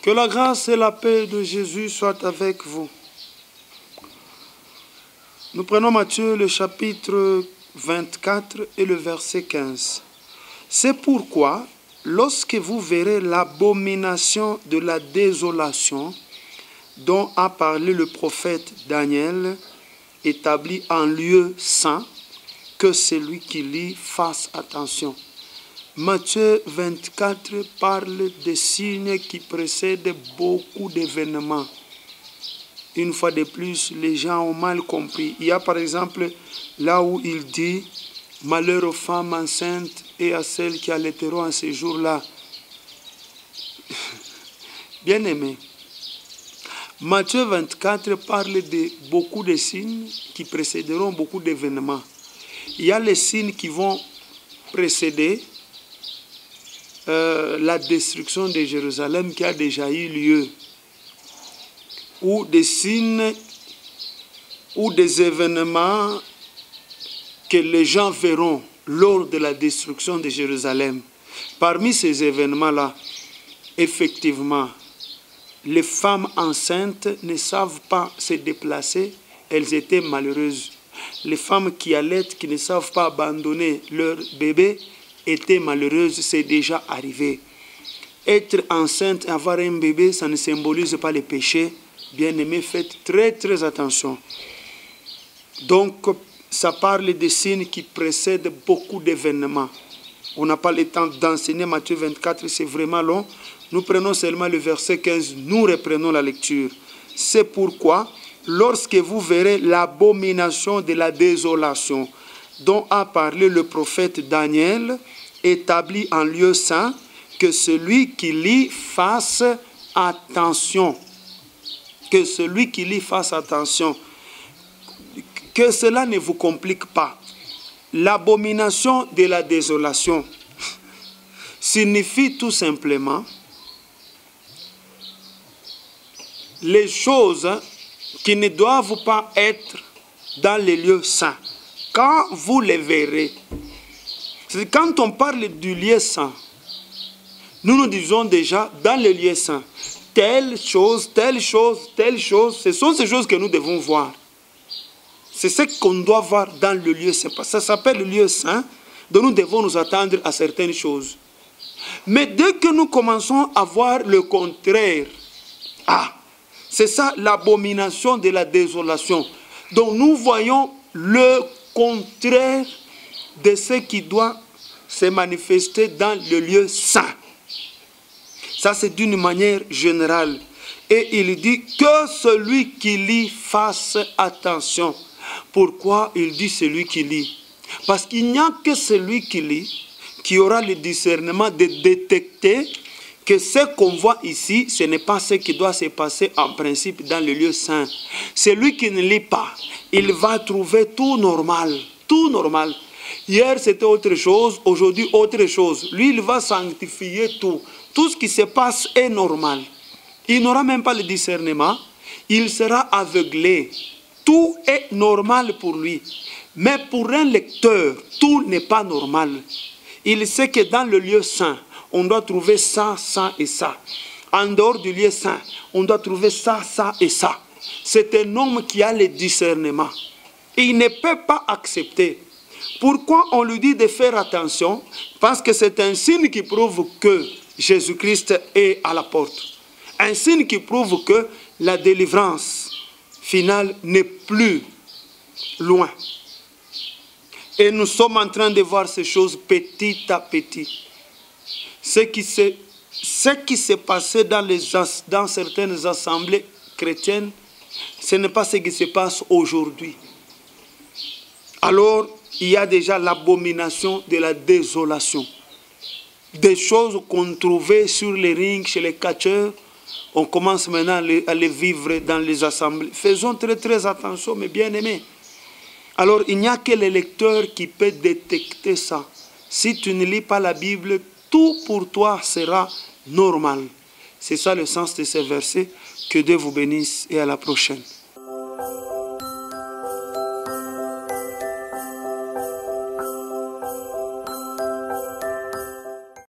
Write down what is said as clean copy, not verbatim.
Que la grâce et la paix de Jésus soient avec vous. Nous prenons Matthieu le chapitre 24 et le verset 15. C'est pourquoi, lorsque vous verrez l'abomination de la désolation dont a parlé le prophète Daniel, établi en lieu saint, que celui qui lit fasse attention. Matthieu 24 parle des signes qui précèdent beaucoup d'événements. Une fois de plus, les gens ont mal compris. Il y a par exemple là où il dit « Malheur aux femmes enceintes et à celles qui allaiteront en ces jours-là. » Bien-aimés, Matthieu 24 parle de beaucoup de signes qui précéderont beaucoup d'événements. Il y a les signes qui vont précéder la destruction de Jérusalem qui a déjà eu lieu, ou des signes ou des événements que les gens verront lors de la destruction de Jérusalem. Parmi ces événements-là, effectivement, les femmes enceintes ne savent pas se déplacer, elles étaient malheureuses. Les femmes qui allaitent, qui ne savent pas abandonner leur bébé, étaient malheureuses, c'est déjà arrivé. Être enceinte et avoir un bébé, ça ne symbolise pas les péchés. Bien-aimés, faites très très attention. Donc, ça parle des signes qui précèdent beaucoup d'événements. On n'a pas le temps d'enseigner Matthieu 24, c'est vraiment long. Nous prenons seulement le verset 15, nous reprenons la lecture. C'est pourquoi, lorsque vous verrez l'abomination de la désolation dont a parlé le prophète Daniel, établi en lieu saint, que celui qui lit fasse attention. Que celui qui lit fasse attention. Que cela ne vous complique pas. L'abomination de la désolation signifie tout simplement les choses qui ne doivent pas être dans les lieux saints. Quand vous les verrez, quand on parle du lieu saint, nous disons déjà dans le lieu saint, telle chose, telle chose, telle chose, ce sont ces choses que nous devons voir. C'est ce qu'on doit voir dans le lieu saint. Ça s'appelle le lieu saint, donc nous devons nous attendre à certaines choses. Mais dès que nous commençons à voir le contraire, c'est ça l'abomination de la désolation. Donc nous voyons le contraire de ce qui doit se manifester dans le lieu saint. Ça, c'est d'une manière générale. Et il dit que celui qui lit fasse attention. Pourquoi il dit celui qui lit? Parce qu'il n'y a que celui qui lit qui aura le discernement de détecter que ce qu'on voit ici, ce n'est pas ce qui doit se passer en principe dans le lieu saint. Celui qui ne lit pas, il va trouver tout normal. Tout normal. Hier, c'était autre chose, aujourd'hui, autre chose. Lui, il va sanctifier tout. Tout ce qui se passe est normal. Il n'aura même pas le discernement. Il sera aveuglé. Tout est normal pour lui. Mais pour un lecteur, tout n'est pas normal. Il sait que dans le lieu saint, on doit trouver ça, ça et ça. En dehors du lieu saint, on doit trouver ça, ça et ça. C'est un homme qui a le discernement. Il ne peut pas accepter. Pourquoi on lui dit de faire attention? Parce que c'est un signe qui prouve que Jésus-Christ est à la porte. Un signe qui prouve que la délivrance finale n'est plus loin. Et nous sommes en train de voir ces choses petit à petit. Ce qui s'est passé dans certaines assemblées chrétiennes, ce n'est pas ce qui se passe aujourd'hui. Alors, il y a déjà l'abomination de la désolation. Des choses qu'on trouvait sur les rings, chez les catcheurs, on commence maintenant à les vivre dans les assemblées. Faisons très très attention, mes bien-aimés. Alors, il n'y a que le lecteur qui peut détecter ça. Si tu ne lis pas la Bible, tout pour toi sera normal. C'est ça le sens de ces versets. Que Dieu vous bénisse et à la prochaine.